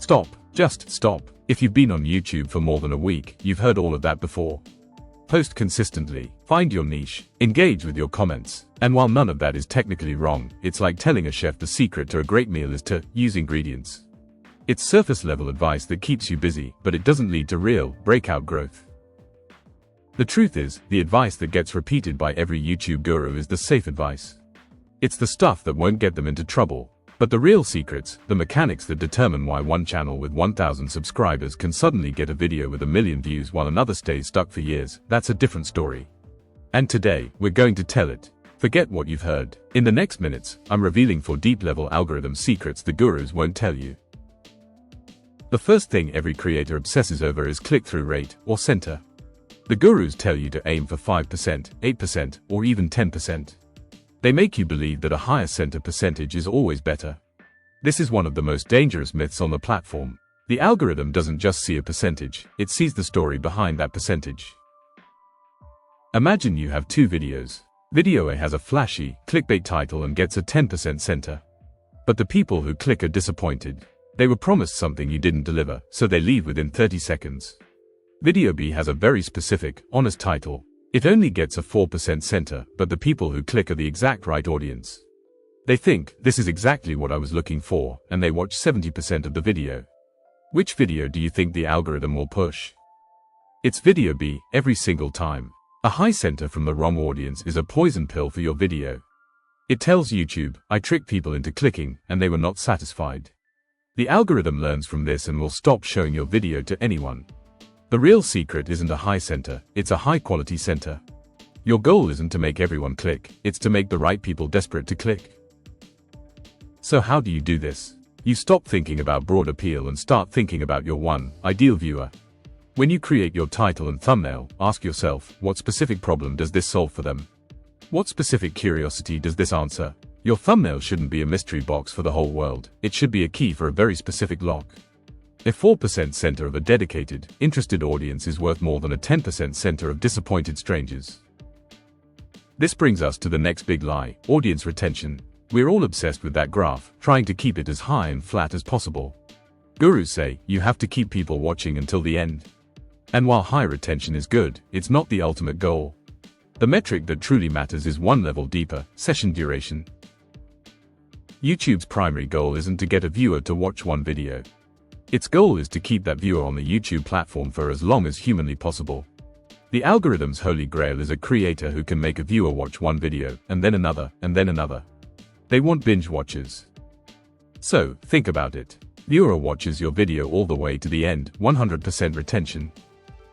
Stop. Just stop. If you've been on YouTube for more than a week, you've heard all of that before. Post consistently, find your niche, engage with your comments. And while none of that is technically wrong, it's like telling a chef the secret to a great meal is to use ingredients. It's surface level advice that keeps you busy, but it doesn't lead to real, breakout growth. The truth is, the advice that gets repeated by every YouTube guru is the safe advice. It's the stuff that won't get them into trouble. But the real secrets, the mechanics that determine why one channel with 1,000 subscribers can suddenly get a video with 1 million views while another stays stuck for years, that's a different story. And today, we're going to tell it. Forget what you've heard. In the next minutes, I'm revealing 4 deep-level algorithm secrets the gurus won't tell you. The first thing every creator obsesses over is click-through rate, or center. The gurus tell you to aim for 5%, 8%, or even 10%. They make you believe that a higher center percentage is always better. This is one of the most dangerous myths on the platform. The algorithm doesn't just see a percentage, it sees the story behind that percentage. Imagine you have 2 videos. Video A has a flashy, clickbait title and gets a 10% center. But the people who click are disappointed. They were promised something you didn't deliver, so they leave within 30 seconds. Video B has a very specific, honest title. It only gets a 4% center, but the people who click are the exact right audience. They think, this is exactly what I was looking for, and they watch 70% of the video. Which video do you think the algorithm will push? It's video B, every single time. A high center from the wrong audience is a poison pill for your video. It tells YouTube, I tricked people into clicking, and they were not satisfied. The algorithm learns from this and will stop showing your video to anyone. The real secret isn't a high center, it's a high-quality center. Your goal isn't to make everyone click, it's to make the right people desperate to click. So how do you do this? You stop thinking about broad appeal and start thinking about your one, ideal viewer. When you create your title and thumbnail, ask yourself, what specific problem does this solve for them? What specific curiosity does this answer? Your thumbnail shouldn't be a mystery box for the whole world, it should be a key for a very specific lock. A 4% center of a dedicated, interested audience is worth more than a 10% center of disappointed strangers. This brings us to the next big lie, audience retention. We're all obsessed with that graph, trying to keep it as high and flat as possible. Gurus say, you have to keep people watching until the end. And while high retention is good, it's not the ultimate goal. The metric that truly matters is one level deeper, session duration. YouTube's primary goal isn't to get a viewer to watch one video. Its goal is to keep that viewer on the YouTube platform for as long as humanly possible. The algorithm's holy grail is a creator who can make a viewer watch one video, and then another, and then another. They want binge watchers. So, think about it. Viewer watches your video all the way to the end, 100% retention.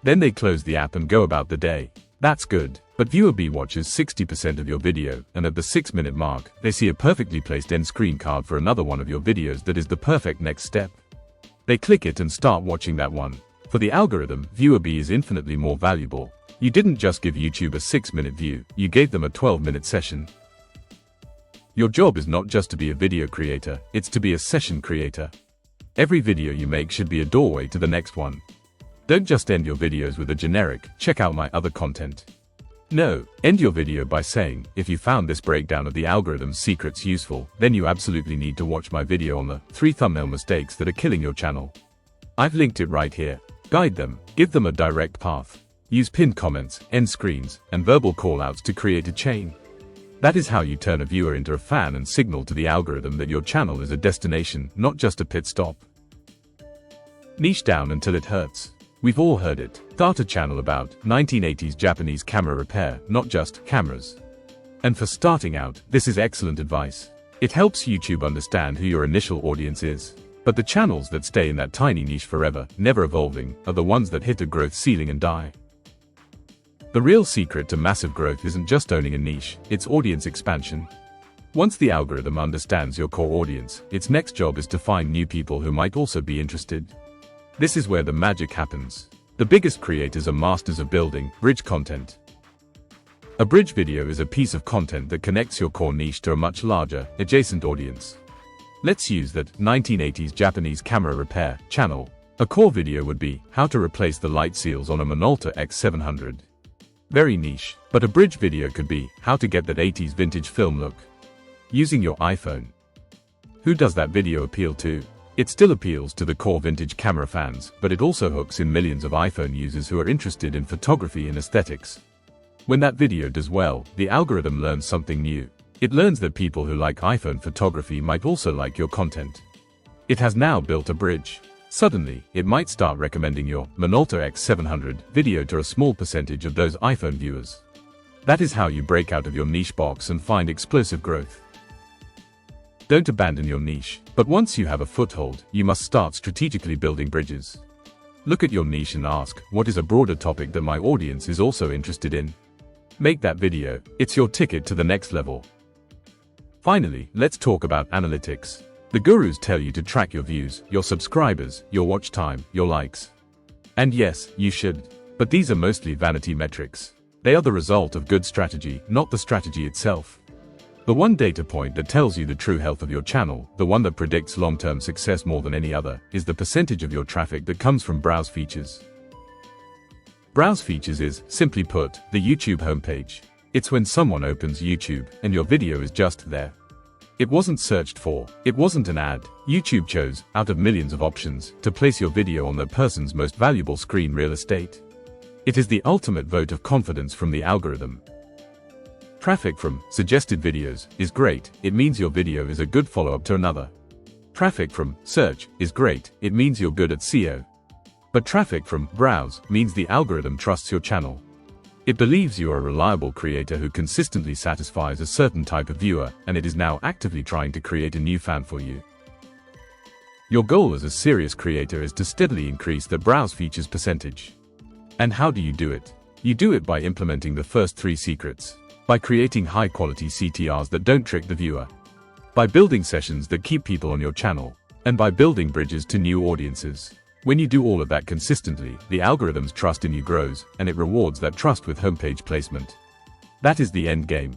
Then they close the app and go about the day. That's good. But viewer B watches 60% of your video, and at the 6-minute mark, they see a perfectly placed end screen card for another one of your videos that is the perfect next step. They click it and start watching that one. For the algorithm, viewer B is infinitely more valuable. You didn't just give YouTube a 6-minute view, you gave them a 12-minute session. Your job is not just to be a video creator, it's to be a session creator. Every video you make should be a doorway to the next one. Don't just end your videos with a generic, check out my other content. No, end your video by saying, if you found this breakdown of the algorithm's secrets useful, then you absolutely need to watch my video on the 3 thumbnail mistakes that are killing your channel. I've linked it right here. Guide them, give them a direct path. Use pinned comments, end screens, and verbal callouts to create a chain. That is how you turn a viewer into a fan and signal to the algorithm that your channel is a destination, not just a pit stop. Niche down until it hurts. We've all heard it. Start a channel about 1980s Japanese camera repair, not just cameras. And for starting out, this is excellent advice. It helps YouTube understand who your initial audience is. But the channels that stay in that tiny niche forever, never evolving, are the ones that hit a growth ceiling and die. The real secret to massive growth isn't just owning a niche, it's audience expansion. Once the algorithm understands your core audience, its next job is to find new people who might also be interested. This is where the magic happens. The biggest creators are masters of building bridge content. A bridge video is a piece of content that connects your core niche to a much larger, adjacent audience. Let's use that 1980s Japanese camera repair channel. A core video would be how to replace the light seals on a Minolta X700. Very niche, but a bridge video could be how to get that 80s vintage film look using your iPhone. Who does that video appeal to? It still appeals to the core vintage camera fans, but it also hooks in millions of iPhone users who are interested in photography and aesthetics. When that video does well, the algorithm learns something new. It learns that people who like iPhone photography might also like your content. It has now built a bridge. Suddenly, it might start recommending your Minolta X700 video to a small percentage of those iPhone viewers. That is how you break out of your niche box and find explosive growth. Don't abandon your niche, but once you have a foothold, you must start strategically building bridges. Look at your niche and ask, what is a broader topic that my audience is also interested in? Make that video. It's your ticket to the next level. Finally, let's talk about analytics. The gurus tell you to track your views, your subscribers, your watch time, your likes. And yes, you should. But these are mostly vanity metrics. They are the result of good strategy, not the strategy itself. The one data point that tells you the true health of your channel, the one that predicts long-term success more than any other, is the percentage of your traffic that comes from browse features. Browse features is, simply put, the YouTube homepage. It's when someone opens YouTube, and your video is just there. It wasn't searched for, it wasn't an ad. YouTube chose, out of millions of options, to place your video on that person's most valuable screen real estate. It is the ultimate vote of confidence from the algorithm. Traffic from suggested videos is great, it means your video is a good follow-up to another. Traffic from search is great, it means you're good at SEO. But traffic from browse means the algorithm trusts your channel. It believes you are a reliable creator who consistently satisfies a certain type of viewer, and it is now actively trying to create a new fan for you. Your goal as a serious creator is to steadily increase the browse features percentage. And how do you do it? You do it by implementing the first 3 secrets. By creating high-quality CTRs that don't trick the viewer. By building sessions that keep people on your channel. And by building bridges to new audiences. When you do all of that consistently, the algorithm's trust in you grows, and it rewards that trust with homepage placement. That is the end game.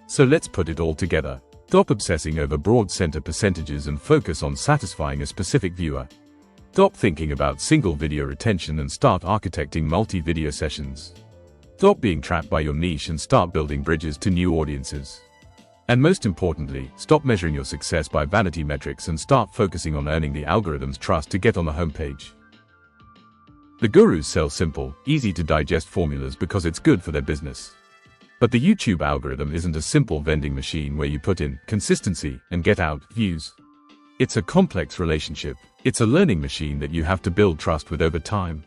So let's put it all together. Stop obsessing over broad center percentages and focus on satisfying a specific viewer. Stop thinking about single video retention and start architecting multi-video sessions. Stop being trapped by your niche and start building bridges to new audiences. And most importantly, stop measuring your success by vanity metrics and start focusing on earning the algorithm's trust to get on the homepage. The gurus sell simple, easy to digest formulas because it's good for their business. But the YouTube algorithm isn't a simple vending machine where you put in consistency and get out views. It's a complex relationship. It's a learning machine that you have to build trust with over time.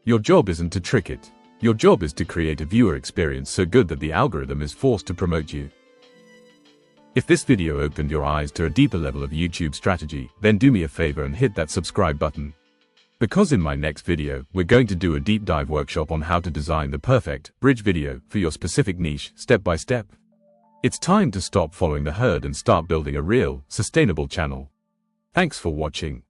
Your job isn't to trick it. Your job is to create a viewer experience so good that the algorithm is forced to promote you. If this video opened your eyes to a deeper level of YouTube strategy, then do me a favor and hit that subscribe button. Because in my next video, we're going to do a deep dive workshop on how to design the perfect bridge video for your specific niche, step by step. It's time to stop following the herd and start building a real, sustainable channel. Thanks for watching.